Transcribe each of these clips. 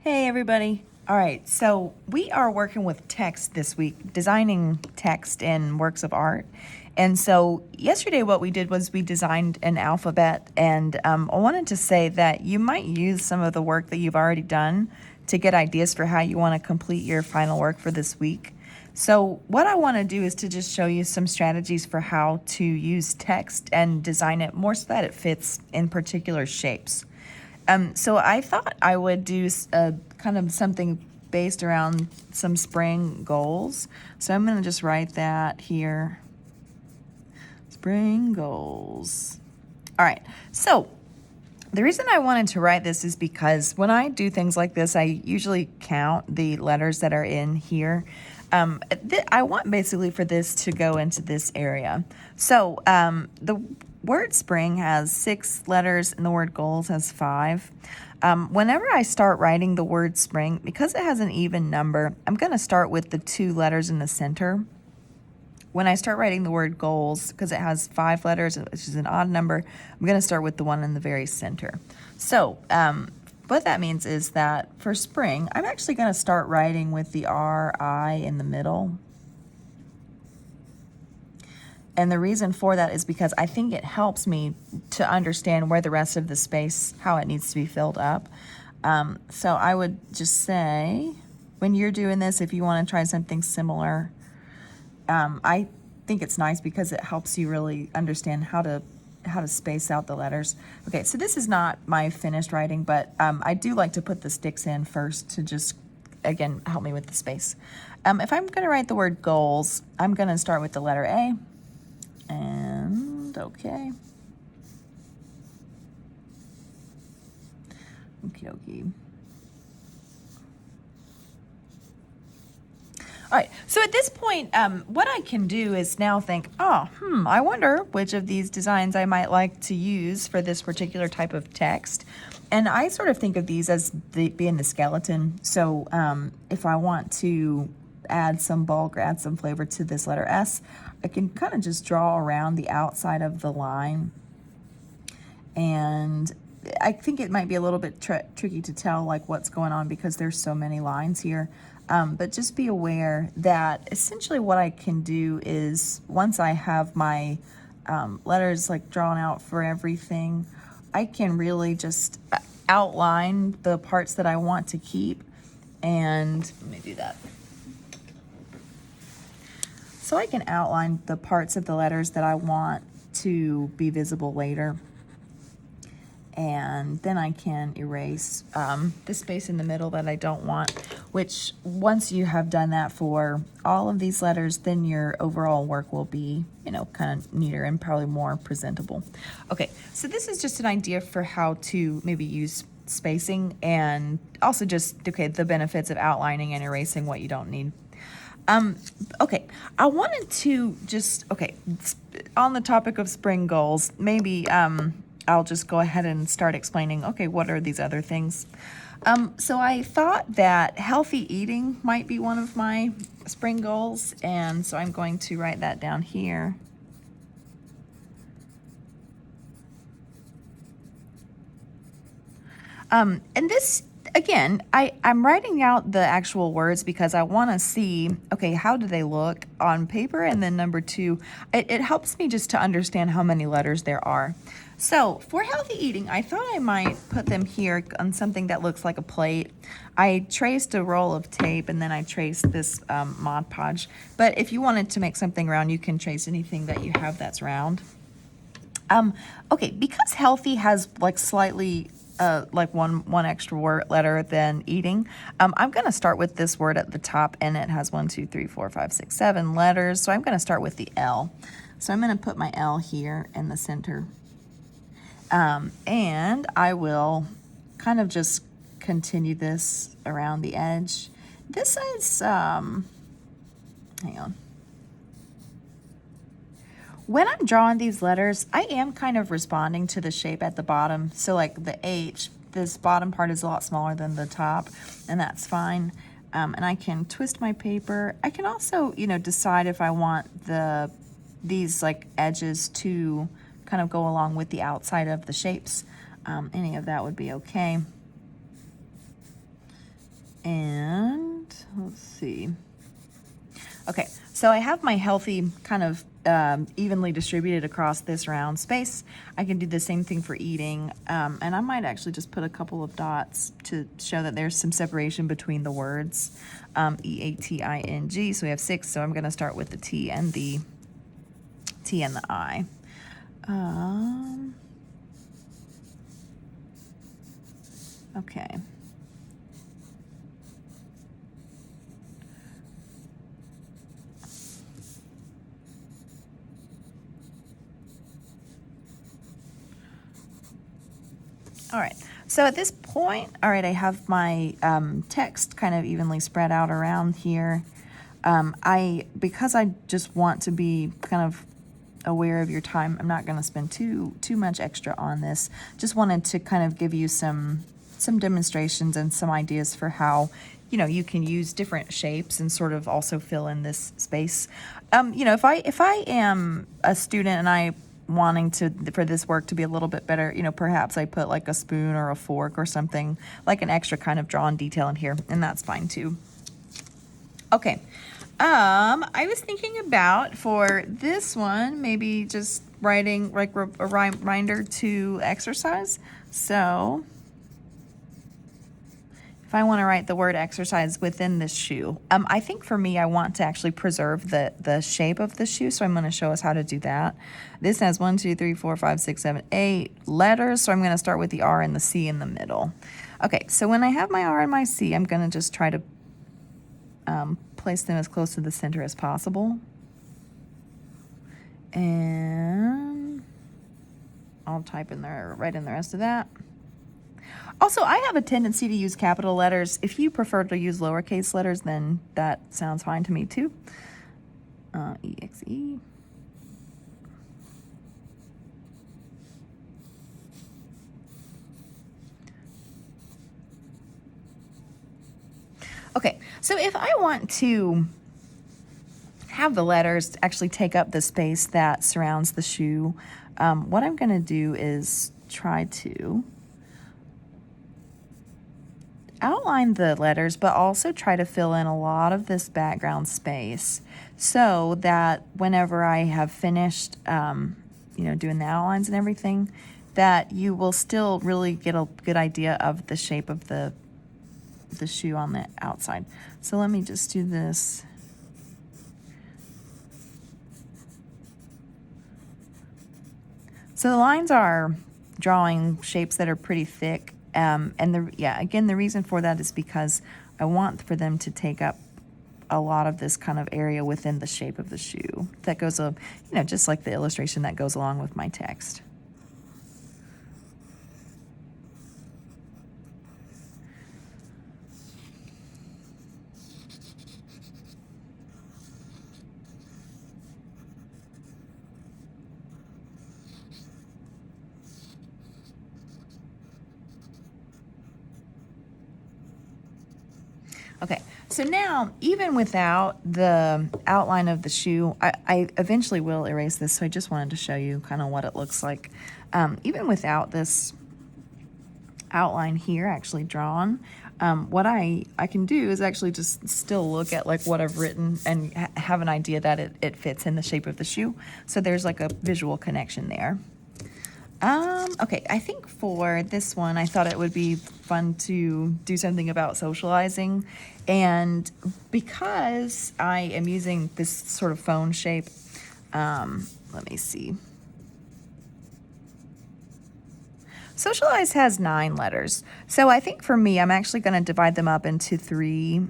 Hey, everybody. All right, so we are working with text this week, designing text in works of art. And so yesterday, what we did was we designed an alphabet. And I wanted to say that you might use some of the work that you've already done to get ideas for how you want to complete your final work for this week. So, what I want to do is to just show you some strategies for how to use text and design it more so that it fits in particular shapes. So I thought I would do kind of something based around some spring goals. So I'm going to just write that here. Spring goals. All right. So the reason I wanted to write this is because when I do things like this, I usually count the letters that are in here. I want basically for this to go into this area. So the word spring has 6 letters and the word goals has 5. Whenever I start writing the word spring, because it has an even number, I'm going to start with the 2 letters in the center. When I start writing the word goals, because it has 5 letters, which is an odd number, I'm going to start with the one in the very center. So what that means is that for spring, I'm actually going to start writing with the R-I in the middle. And the reason for that is because I think it helps me to understand where the rest of the space, how it needs to be filled up. So I would just say, when you're doing this, if you want to try something similar, I think it's nice because it helps you really understand how to space out the letters. Okay, so this is not my finished writing, but I do like to put the sticks in first to just, again, help me with the space. If I'm going to write the word goals, I'm going to start with the letter A. And okay. Okie dokie. All right, so at this point, what I can do is now think, I wonder which of these designs I might like to use for this particular type of text. And I sort of think of these as being the skeleton. So if I want to add some bulk or add some flavor to this letter S, I can kind of just draw around the outside of the line. And I think it might be a little bit tricky to tell like what's going on because there's so many lines here. But just be aware that essentially what I can do is once I have my letters like drawn out for everything, I can really just outline the parts that I want to keep. And let me do that. So I can outline the parts of the letters that I want to be visible later. And then I can erase the space in the middle that I don't want, which once you have done that for all of these letters, then your overall work will be, kind of neater and probably more presentable. Okay, so this is just an idea for how to maybe use spacing and also just, the benefits of outlining and erasing what you don't need. Okay, I wanted to just, on the topic of spring goals, maybe I'll just go ahead and start explaining, what are these other things? So I thought that healthy eating might be one of my spring goals, and so I'm going to write that down here. And this, again, I'm writing out the actual words because I want to see, how do they look on paper? And then number 2, it helps me just to understand how many letters there are. So for healthy eating, I thought I might put them here on something that looks like a plate. I traced a roll of tape and then I traced this Mod Podge. But if you wanted to make something round, you can trace anything that you have that's round. Because healthy has like slightly like one extra letter than eating, I'm going to start with this word at the top, and it has 1, 2, 3, 4, 5, 6, 7 letters. So I'm going to start with the L. So I'm going to put my L here in the center. And I will kind of just continue this around the edge. This is, hang on. When I'm drawing these letters, I am kind of responding to the shape at the bottom. So like the H, this bottom part is a lot smaller than the top, and that's fine. And I can twist my paper. I can also, decide if I want these like edges to kind of go along with the outside of the shapes. Any of that would be okay. And let's see. Okay, so I have my healthy kind of evenly distributed across this round space. I can do the same thing for eating, and I might actually just put a couple of dots to show that there's some separation between the words. E-A-T-I-N-G, so we have 6, so I'm going to start with the T and the I. Okay. All right, so at this point, all right, I have my text kind of evenly spread out around here. Because I just want to be kind of aware of your time, I'm not going to spend too much extra on this. Just wanted to kind of give you some demonstrations and some ideas for how you can use different shapes and sort of also fill in this space. If I am a student and I wanting for this work to be a little bit better, perhaps I put like a spoon or a fork or something, like an extra kind of drawn detail in here, and that's fine too. Okay, I was thinking about for this one, maybe just writing like a reminder to exercise. So if I want to write the word exercise within this shoe, I think for me, I want to actually preserve the shape of the shoe. So I'm going to show us how to do that. This has 1, 2, 3, 4, 5, 6, 7, 8 letters. So I'm going to start with the R and the C in the middle. Okay, so when I have my R and my C, I'm going to just try to place them as close to the center as possible. And I'll type in there, write in the rest of that. Also, I have a tendency to use capital letters. If you prefer to use lowercase letters, then that sounds fine to me too. EXE. Okay, so if I want to have the letters actually take up the space that surrounds the shoe, what I'm going to do is try to outline the letters, but also try to fill in a lot of this background space so that whenever I have finished, doing the outlines and everything, that you will still really get a good idea of the shape of the shoe on the outside. So let me just do this. So the lines are drawing shapes that are pretty thick. Again, the reason for that is because I want for them to take up a lot of this kind of area within the shape of the shoe. That goes, just like the illustration that goes along with my text. Okay, so now, even without the outline of the shoe, I eventually will erase this, so I just wanted to show you kind of what it looks like. Even without this outline here actually drawn, what I can do is actually just still look at like what I've written and have an idea that it fits in the shape of the shoe. So there's like a visual connection there. Okay, I think for this one, I thought it would be fun to do something about socializing. And because I am using this sort of phone shape, let me see. Socialize has 9 letters. So I think for me, I'm actually going to divide them up into 3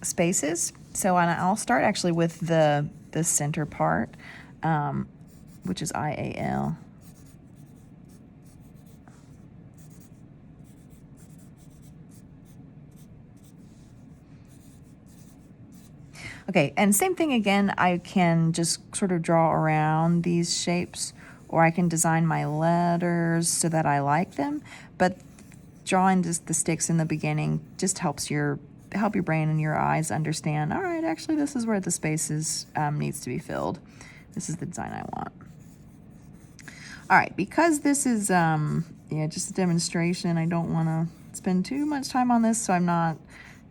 spaces. So I'll start actually with the center part, which is IAL. Okay, and same thing again, I can just sort of draw around these shapes, or I can design my letters so that I like them, but drawing just the sticks in the beginning just help your brain and your eyes understand, all right, actually this is where the spaces needs to be filled. This is the design I want. All right, because this is just a demonstration, I don't want to spend too much time on this, so I'm not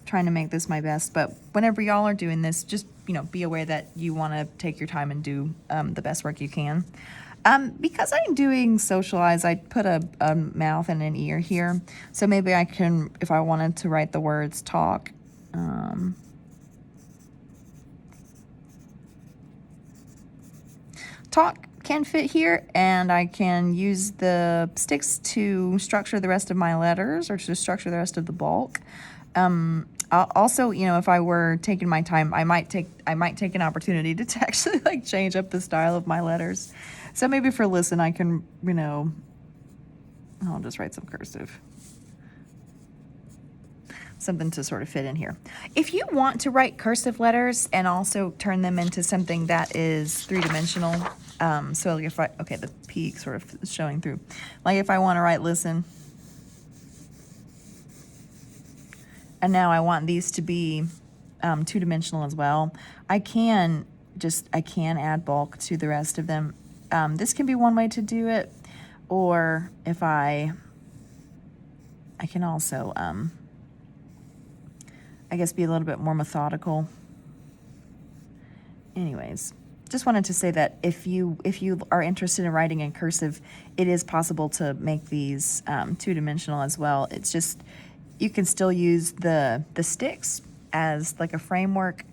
trying to make this my best, but whenever y'all are doing this, just, be aware that you want to take your time and do the best work you can. Because I'm doing socialize, I put a mouth and an ear here. So maybe I can, if I wanted to write the words talk, talk can fit here, and I can use the sticks to structure the rest of my letters or to structure the rest of the bulk. Also, if I were taking my time, I might take an opportunity to actually like change up the style of my letters. So maybe for listen, I can, I'll just write some cursive. Something to sort of fit in here. If you want to write cursive letters and also turn them into something that is three-dimensional, so if the P sort of is showing through. Like if I want to write listen, and now I want these to be two-dimensional as well, I can add bulk to the rest of them. This can be one way to do it, or if I can also, I guess, be a little bit more methodical. Anyways, just wanted to say that if you are interested in writing in cursive, it is possible to make these two-dimensional as well. It's just, you can still use the sticks as like a framework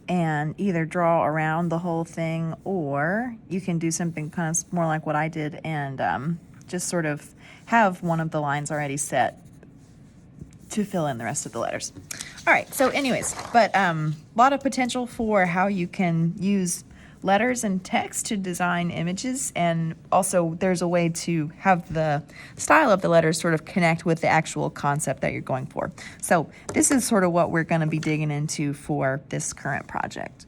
and either draw around the whole thing, or you can do something kind of more like what I did and just sort of have one of the lines already set to fill in the rest of the letters. All right, so anyways, but a lot of potential for how you can use letters and text to design images, and also there's a way to have the style of the letters sort of connect with the actual concept that you're going for. So this is sort of what we're going to be digging into for this current project.